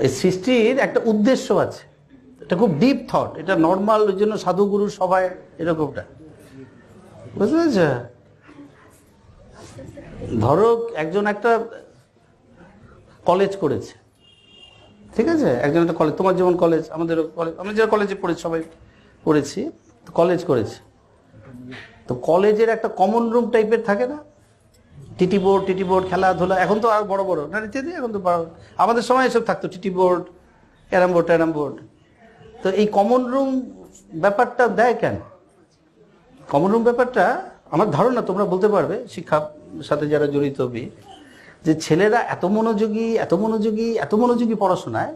এই সৃষ্টির একটা উদ্দেশ্য আছে, এটা খুব ডিপ থট, এটা নর্মাল ওই জন্য সাধুগুরুর সবাই এরকমটা, বুঝতে পেরেছ? ধরো একজন একটা কলেজ করেছে, ঠিক আছে, একজন একটা কলেজ, তোমার যেমন কলেজ, আমাদের কলেজ, আমরা যে কলেজে পড়েছি সবাই পড়েছি, কলেজ করেছে, তো কলেজের একটা কমন রুম টাইপের থাকে না, টিটি বোর্ড খেলাধুলা, এখন তো আর বড় বড় না ইত্যাদি, এখন তো আমাদের সময় এসব থাকতো, টিটি বোর্ড, ক্যারাম বোর্ড। তো এই কমন রুম ব্যাপারটা দেয় কেন? কমন রুম ব্যাপারটা আমার ধারণা, তোমরা বলতে পারবে শিক্ষার সাথে যারা জড়িত, যে ছেলেরা এত মনোযোগী পড়াশোনায়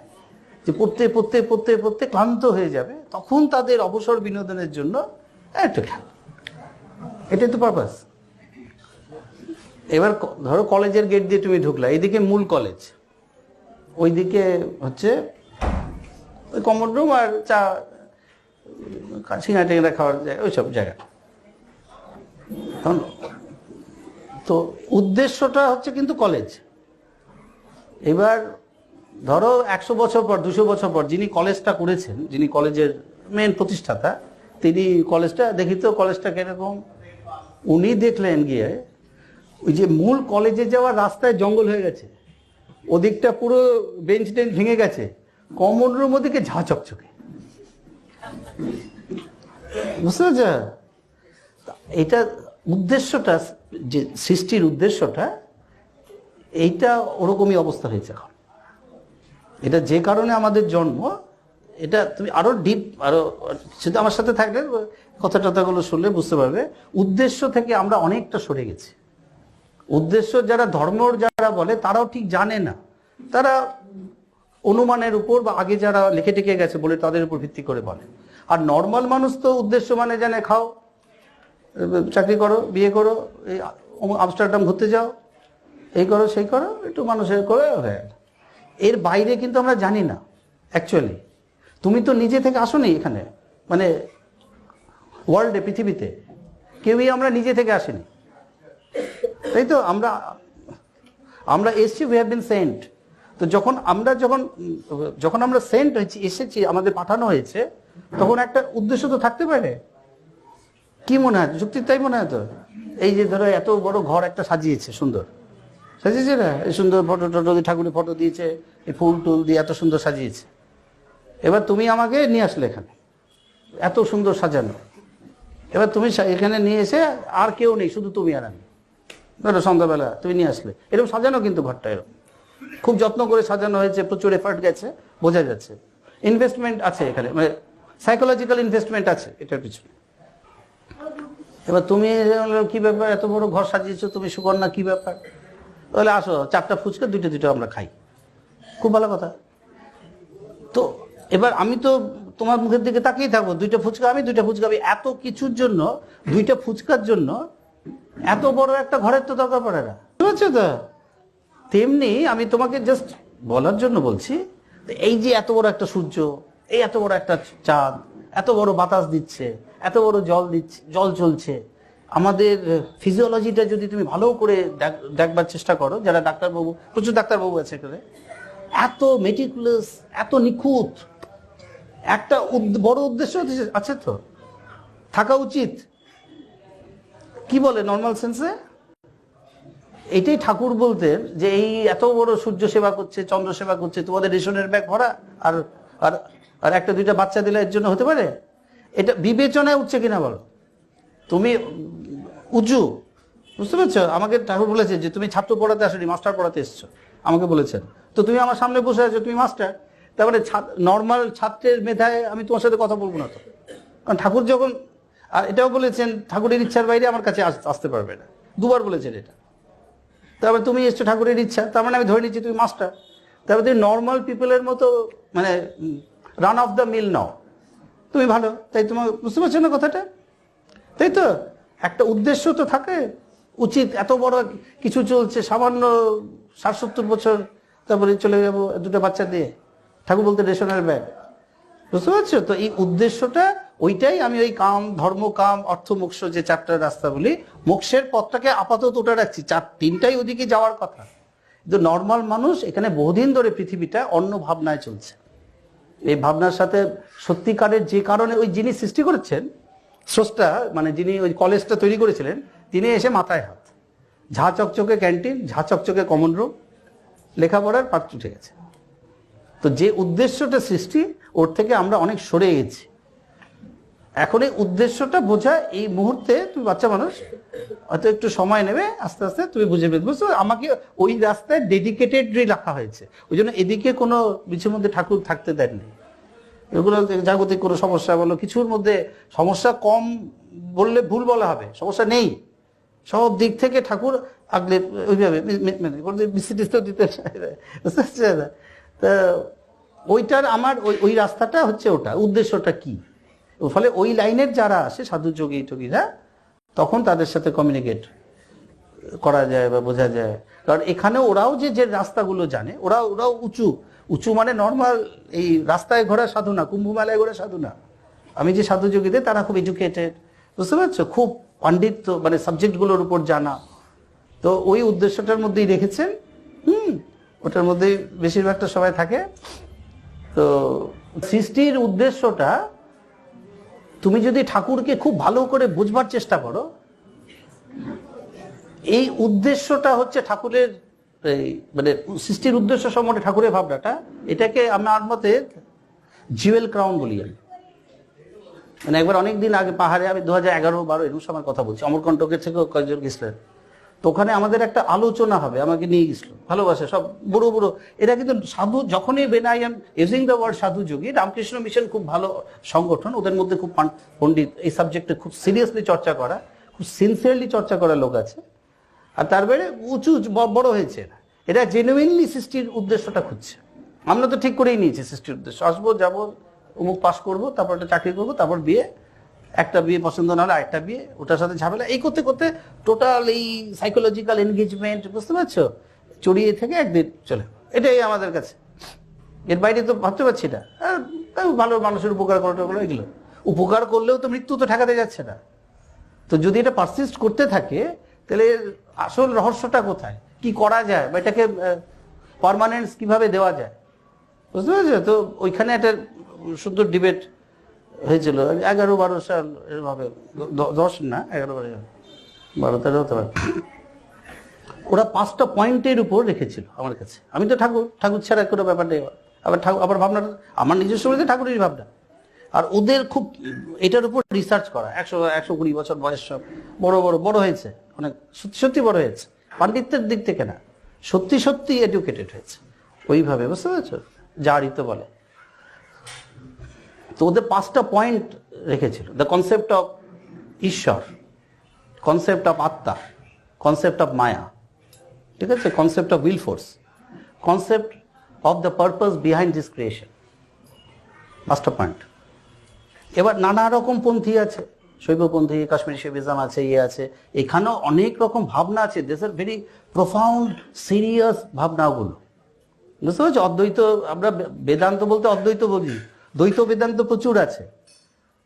যে পড়তে ক্লান্ত হয়ে যাবে, তখন তাদের অবসর বিনোদনের জন্য একটু খেলা, এটাই তো পারপাস। এবার ধরো কলেজের গেট দিয়ে তুমি ঢুকলা, এইদিকে মূল কলেজ, ওইদিকে হচ্ছে ওই কমন রুম আর চা সিঙ্গাড়া টিঙ্গাড়া খাওয়ার জায়গা, ওইসব জায়গা। তো উদ্দেশ্যটা হচ্ছে কিন্তু কলেজ। এবার ধরো 100 বছর পর, 200 বছর পর যিনি কলেজটা করেছেন, যিনি কলেজের মেন প্রতিষ্ঠাতা, তিনি কলেজটা দেখি তো কলেজটা কিরকম, উনি দেখলেন গিয়ে ওই যে মূল কলেজে যাওয়ার রাস্তায় জঙ্গল হয়ে গেছে, ওদিকটা পুরো বেঞ্চ টেঞ্চ ভেঙে গেছে, কমন রুম ওদিকে ঝা চকচকে, বুঝতে পারছ? এটা উদ্দেশ্যটা, যে সৃষ্টির উদ্দেশ্যটা, এইটা ওরকমই অবস্থা হয়েছে এখন। এটা যে কারণে আমাদের জন্ম, এটা তুমি আরো ডিপ, আরো সেটা আমার সাথে থাকলে কথাগুলো শুনলে বুঝতে পারবে। উদ্দেশ্য থেকে আমরা অনেকটা সরে গেছি। উদ্দেশ্য যারা ধর্মর যারা বলে, তারাও ঠিক জানে না, তারা অনুমানের উপর বা আগে যারা লিখে টেকে গেছে বলে তাদের উপর ভিত্তি করে বলে। আর নর্মাল মানুষ তো উদ্দেশ্য মানে জানে, খাও, চাকরি করো, বিয়ে করো, এই আমস্টারডাম ঘুরতে যাও, এই করো সেই করো, একটু মানুষের করে হয়ে গেল। এর বাইরে কিন্তু আমরা জানি না অ্যাকচুয়ালি। তুমি তো নিজে থেকে আসোনি এখানে, মানে ওয়ার্ল্ডে, পৃথিবীতে কেউই আমরা নিজে থেকে আসিনি, তাই তো? আমরা এসছি, উই হ্যাভ বিন সেন্ট। তো যখন আমরা সেন্ট হয়েছি, এসেছি, আমাদের পাঠানো হয়েছে, তখন একটা উদ্দেশ্য তো থাকতে পারে। কি মনে হয়, যুক্তি তাই মনে হয় তো? এই যে ধরো এত বড় ঘর একটা সাজিয়েছে, সুন্দর সাজিয়েছে না, এই সুন্দর ফটো ঠাকুরের ফটো দিয়েছে, এই ফুল টুল দিয়ে এত সুন্দর সাজিয়েছে। এবার তুমি আমাকে নিয়ে আসলে এখানে, এত সুন্দর সাজানো, এবার তুমি এখানে নিয়ে এসে, আর কেউ নেই, শুধু তুমি আর আমি, ধরো সন্ধ্যাবেলা তুমি নিয়ে আসলে, এরকম সাজানো কিন্তু ঘরটা এরকম খুব যত্ন করে সাজানো হয়েছে, প্রচুর এফার্ট গেছে, বোঝা যাচ্ছে ইনভেস্টমেন্ট আছে এখানে, মানে সাইকোলজিক্যাল ইনভেস্টমেন্ট আছে এটার পিছনে। এবার তুমি কি ব্যাপার, এত বড় ঘর সাজিয়েছো তুমি, সুকন্যা কি ব্যাপার? তাহলে আসো, 4টা ফুচকা, 2টা আমরা খাই, খুব ভালো কথা। তো এবার আমি তো তোমার মুখের দিকে তাকিয়ে থাকবো, 2টা ফুচকা আমি, 2টা ফুচকা আমি, এত কিছুর জন্য, 2টা ফুচকার জন্য এত বড় একটা ঘরের তো দরকার পড়ে না, বুঝছো তো? তেমনি আমি তোমাকে জাস্ট বলার জন্য বলছি, এই যে এত বড় একটা সূর্য, এই এত বড় একটা চাঁদ, এত বড় বাতাস দিচ্ছে, এত বড় জল চলছে, আমাদের ফিজিওলজিটা যদি তুমি ভালো করে দেখবার চেষ্টা করো, যারা ডাক্তারবাবু, প্রচুর ডাক্তারবাবু আছে এখানে, এত মেটিকুলাস, এত নিখুঁত, একটা বড় উদ্দেশ্য আছে তো, থাকা উচিত। কি বলে নর্মাল সেন্সে? এটাই ঠাকুর বলতেন যে এই এত বড় সূর্য সেবা করছে, চন্দ্র সেবা করছে, তোমাদের রেশনের ব্যাগ ভরা, আর আর 1-2টা বাচ্চা দিলে এর জন্য হতে পারে? এটা বিবেচনায় উঠছে কিনা বলো? তুমি উঁচু, বুঝতে পারছো? আমাকে ঠাকুর বলেছে যে তুমি ছাত্র পড়াতে আসনি, মাস্টার পড়াতে এসছো, আমাকে বলেছেন। তো তুমি আমার সামনে বসে আছো, তুমি মাস্টার, তারপরে নর্মাল ছাত্রের মেধায় আমি তোমার সাথে কথা বলবো না তো, কারণ ঠাকুর যখন, আর এটাও বলেছেন ঠাকুরের ইচ্ছার বাইরে আমার কাছে আসতে পারবে না, 2বার বলেছেন এটা। তারপরে তুমি এসছো ঠাকুরের ইচ্ছা, তার মানে আমি ধরে নিচ্ছি তুমি মাস্টার, তারপরে তুমি নর্মাল পিপলের মতো, মানে রান অফ দ্য মিল নাও, তুমি ভালো, তাই তোমার, বুঝতে পারছো না কথাটা? তাই তো, একটা উদ্দেশ্য তো থাকে উচিত। এত বড় কিছু চলছে, সামান্য 60-70 বছর, তারপরে চলে যাবো 2টা বাচ্চা দিয়ে, ঠাকুর বলতে রেশনের ব্যাগ, বুঝতে পারছো তো? এই উদ্দেশ্যটা ওইটাই। আমি ওই কাম, ধর্ম, কাম, অর্থ, মোক্ষ, যে 4টা রাস্তা বলি, মোক্ষের পথটাকে আপাতত ওটা রাখছি, 3টাই ওদিকে যাওয়ার কথা। কিন্তু নর্মাল মানুষ এখানে বহুদিন ধরে পৃথিবীটা অন্য ভাবনায় চলছে। এই ভাবনার সাথে সত্যিকারের যে কারণে ওই যিনি সৃষ্টি করেছেন স্রষ্টা, মানে যিনি ওই কলেজটা তৈরি করেছিলেন, তিনি এসে মাথায় হাত, ঝা চকচকে ক্যান্টিন, ঝা চকচকে কমন রুম, লেখাপড়ার পাঠ উঠে গেছে। তো যে উদ্দেশ্যটা সৃষ্টি, ওর থেকে আমরা অনেক সরে গেছি। এখন এই উদ্দেশ্যটা বোঝা এই মুহূর্তে, তুমি বাচ্চা মানুষ, হয়তো একটু সময় নেবে, আস্তে আস্তে তুমি বুঝে পেতে। বুঝছো, আমাকে ওই রাস্তায় ডেডিকেটেডলি রাখা হয়েছে, ওই জন্য এদিকে কোনো বিছের মধ্যে ঠাকুর থাকতে দেননি। এগুলো জাগতিক কোনো সমস্যা বলো, কিছুর মধ্যে সমস্যা কম বললে ভুল বলা হবে, সমস্যা নেই, সব দিক থেকে ঠাকুর আগলে ওইভাবে দিতে। তা ওইটার আমার ওই রাস্তাটা হচ্ছে ওটা, উদ্দেশ্যটা কি। ফলে ওই লাইনের যারা আসে সাধু যোগী টোগীরা, তখন তাদের সাথে কমিউনিকেট করা যায় বা বোঝা যায়। কারণ এখানে ওরাও যে রাস্তাগুলো জানে, ওরাও উঁচু মানে নর্মাল এই রাস্তায় ঘোরা সাধু না, কুম্ভ মেলায় ঘোরা সাধু না। আমি যে সাধু যোগীদের, তারা খুব এডুকেটেড, বুঝতে পারছো, খুব পাণ্ডিত্য, মানে সাবজেক্টগুলোর উপর জানা। তো ওই উদ্দেশ্যটার মধ্যেই রেখেছেন, ওটার মধ্যেই বেশিরভাগটা সবাই থাকে। তো সৃষ্টির উদ্দেশ্যটা তুমি যদি ঠাকুরকে খুব ভালো করে বুঝবার চেষ্টা করো, এই উদ্দেশ্যটা হচ্ছে ঠাকুরের, মানে সৃষ্টির উদ্দেশ্য সম্বন্ধে ঠাকুরের ভাবনাটা, এটাকে আমার মতে জুয়েল ক্রাউন বলি আমি। মানে একবার অনেকদিন আগে পাহাড়ে, আমি 2011-12 এরকম সময় কথা বলছি, অমরকণ্টকের থেকেও কয়েকজন গেছিলেন। তো ওখানে আমাদের একটা আলোচনা হবে, আমাকে নিয়ে গেছিল, ভালোবাসে সব বুড়ো বুড়ো এরা, কিন্তু সাধু যখনই I am using the word সাধু যোগী, রামকৃষ্ণ মিশন খুব ভালো সংগঠন, ওদের মধ্যে খুব পণ্ডিত, এই সাবজেক্টে খুব সিরিয়াসলি চর্চা করা, খুব সিনসিয়ারলি চর্চা করা লোক আছে। আর তার বাইরে উঁচু বড় হয়েছে এরা জেনুইনলি সৃষ্টির উদ্দেশ্যটা খুঁজছে। আমরা তো ঠিক করেই নিয়েছি সৃষ্টির উদ্দেশ্য, আসবো যাবো, অমুক পাস করবো, তারপর একটা চাকরি করবো, তারপর বিয়ে, একটা বিয়ে পছন্দ না হলে আরেকটা বিয়ে, ওটার সাথে ঝামেলা, এই করতে করতে টোটাল এই সাইকোলজিক্যাল এনগেজমেন্ট, বুঝতে পারছো, চড়িয়ে থেকে একদিন চলে, এটাই আমাদের কাছে। এর বাইরে তো ভাবতে পারছি না। ভালো মানুষের উপকার করাটা, এগুলো উপকার করলেও তো মৃত্যু তো ঠেকাতে যাচ্ছে না। তো যদি এটা পারসিস্ট করতে থাকে, তাহলে আসল রহস্যটা কোথায়, কি করা যায়, বা এটাকে পার্মানেন্স কিভাবে দেওয়া যায়, বুঝতে পারছো। তো ওইখানে একটা সুন্দর ডিবেট হয়েছিল 11-12 সাল এভাবে, 10 না 11-12 হতে পারে। ওরা 5টা পয়েন্টের উপর রেখেছিল আমার কাছে। আমি তো ঠাকুর ছাড়া কোনো ব্যাপার নেই। আবার ভাবনাটা আমার নিজস্ব বলতে ঠাকুরের ভাবনা, আর ওদের খুব এটার উপর রিসার্চ করা, 120 বছর বয়স, সব বড় হয়েছে, অনেক সত্যি বড় হয়েছে, পাণ্ডিত্যের দিক থেকে না, সত্যি এডুকেটেড হয়েছে ওইভাবে, বুঝতে পারছো, জারিত বলে। তো ওদের 5টা পয়েন্ট রেখেছিল: দ্য কনসেপ্ট অফ ঈশ্বর, কনসেপ্ট অফ আত্মা, কনসেপ্ট অফ মায়া, ঠিক আছে, concept of will force, concept of the purpose behind this creation. 5টা পয়েন্ট। এবার নানা রকম পন্থী আছে, শৈবপন্থী, কাশ্মীরি শৈবিজম আছে, আছে, এখানেও অনেক রকম ভাবনা আছে। This are very profound serious ভাবনাগুলো, বুঝতে পারছো। অদ্বৈত, আমরা বেদান্ত বলতে অদ্বৈত বলি, দ্বৈত বেদান্ত প্রচুর আছে।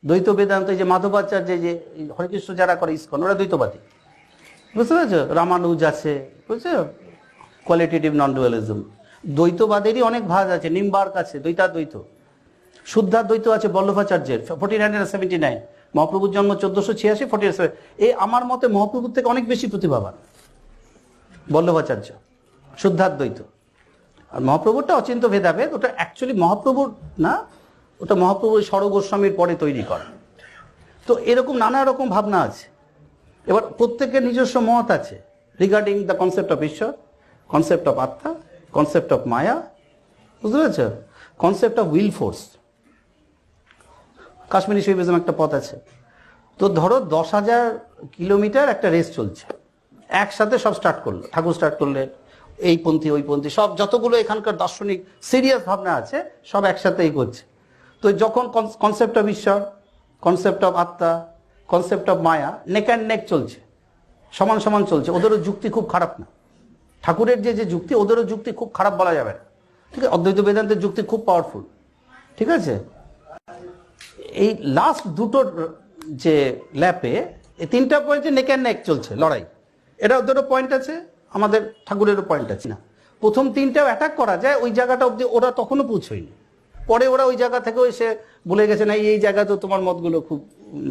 দ্বৈত বেদান্ত, এই যে মাধবাচার্য, যে হরেকৃষ্ণ যারা করে ইস্কন, ওরা দ্বৈতবাদী, বুঝতে পারছো। রামানুজ আছে, বুঝছো, কোয়ালিটেটিভ নন ডুয়ালিজম। দ্বৈতবাদেরই অনেক ভাগ আছে, নিম্বার্ক আছে, দ্বৈতাদ্বৈত। শুদ্ধাদ্বৈত আছে বল্লভাচার্যের, 4979। মহাপ্রভুর জন্ম 1486, 47। আমার মতে মহাপ্রভুর থেকে অনেক বেশি প্রতিভাবান বল্লভাচার্য, শুদ্ধাদ্বৈত। আর মহাপ্রভুরটা অচিন্ত ভেদাভেদ, ওটা অ্যাকচুয়ালি মহাপ্রভুর না, ওটা মহাপ্রভু ষড় গোস্বামীর পরে তৈরি করা। তো এরকম নানা রকম ভাবনা আছে। এবার প্রত্যেকের নিজস্ব মত আছে রিগার্ডিং দ্য কনসেপ্ট অফ ঈশ্বর, কনসেপ্ট অফ আত্মা, কনসেপ্ট অফ মায়া, বুঝতে পেরেছ, concept of will force. Kashmiri Shaivism একটা পথ আছে। তো ধরো 10,000 কিলোমিটার একটা রেস চলছে, একসাথে সব স্টার্ট করলো, ঠাকুর স্টার্ট করলেন, এই পন্থী ওই পন্থী, সব যতগুলো এখানকার দার্শনিক সিরিয়াস ভাবনা আছে সব একসাথে এই করছে। তো যখন কনসেপ্ট অফ ঈশ্বর, কনসেপ্ট অফ আত্মা, concept of Maya neck and neck চলছে, সমান সমান চলছে। ওদেরও যুক্তি খুব খারাপ না, ঠাকুরের যে যুক্তি, ওদেরও যুক্তি খুব খারাপ বলা যাবে না, ঠিক আছে। অদ্বৈত বেদান্তের যুক্তি খুব পাওয়ারফুল, ঠিক আছে। এই লাস্ট দুটোর যে ল্যাপে এই 3টা পয়েন্টে নেক অ্যান্ড নেক চলছে লড়াই। এটা ওদেরও পয়েন্ট আছে, আমাদের ঠাকুরেরও পয়েন্ট আছে না। প্রথম তিনটাও অ্যাটাক করা যায়, ওই জায়গাটা অব্দি ওরা তখনও পৌঁছয়নি। পরে ওরা ওই জায়গা থেকেও এসে বলে গেছে না এই জায়গা তো তোমার মতগুলো খুব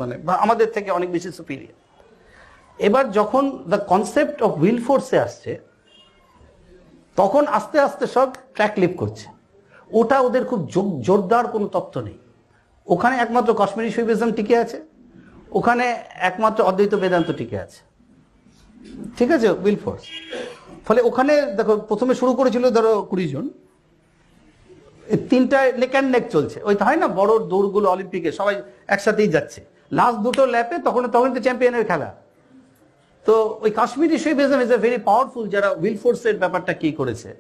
মানে আমাদের থেকে অনেক বেশি সুপিরিয়র। এবার যখন দ্য কনসেপ্ট অফ উইল ফোর্সে আসছে, তখন আস্তে আস্তে সব ট্র্যাক লিপ করছে। ওটা ওদের খুব জোরদার কোনো তত্ত্ব নেই। ওখানে একমাত্র কাশ্মীরি শৈবিজম টিকে আছে, ওখানে একমাত্র অদ্বৈত বেদান্ত টিকে আছে, ঠিক আছে, উইল ফোর্স। ফলে ওখানে দেখো প্রথমে শুরু করেছিল ধরো 20 জন, তিনটা নেক অ্যান্ড নেক চলছে। ওই হয় না বড় দৌড়গুলো অলিম্পিকে সবাই একসাথেই যাচ্ছে, লাস্ট দুটো ল্যাপে তখন তো চ্যাম্পিয়নের খেলা। তো ওই Kashmiri Shaivism is a very powerful, যারা উইল ফোর্সের ব্যাপারটা কি করেছে,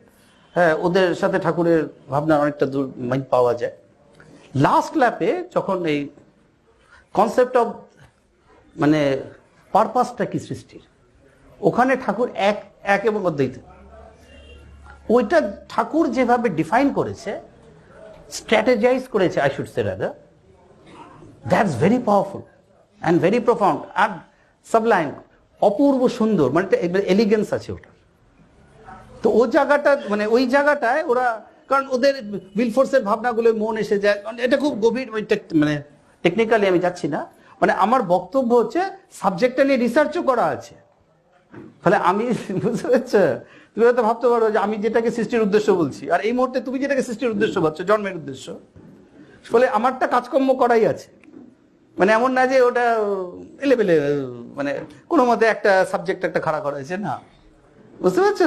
হ্যাঁ, ওদের সাথে ঠাকুরের ভাবনা অনেকটা দূর পাওয়া যায়। লাস্ট ল্যাপে যখন এই কনসেপ্ট অফ মানে পারপাসটা কি সৃষ্টির, ওখানে ঠাকুর এক এক এবং অদ্বৈত, ওইটা ঠাকুর যেভাবে ডিফাইন করেছে, স্ট্র্যাটেজাইজ করেছে, I should say rather, that's very powerful and very profound and sublime, অপূর্ব সুন্দর, মানে এলিগেন্স আছে ওটা। তো ও জায়গাটা মানে ওই জায়গাটায় ওরা, কারণ ওদের উইল ফোর্সের ভাবনাগুলো মন এসে যায়, এটা খুব গভীর, মানে টেকনিক্যালি আমি যাচ্ছি না। মানে আমার বক্তব্য হচ্ছে সাবজেক্টটা নিয়ে রিসার্চও করা আছে। ফলে আমি বুঝতে পারছো, তুমি হয়তো ভাবতে পারো যে আমি যেটাকে সৃষ্টির উদ্দেশ্য বলছি, আর এই মুহূর্তে তুমি যেটাকে সৃষ্টির উদ্দেশ্য ভাবছো, জন্মের উদ্দেশ্য। ফলে আমারটা কাজকর্ম করাই আছে, মানে এমন না যে ওটা এলেবেলে মানে কোনো মতে একটা সাবজেক্ট একটা খাড়া করা হয়েছে, না, বুঝতে পারছো।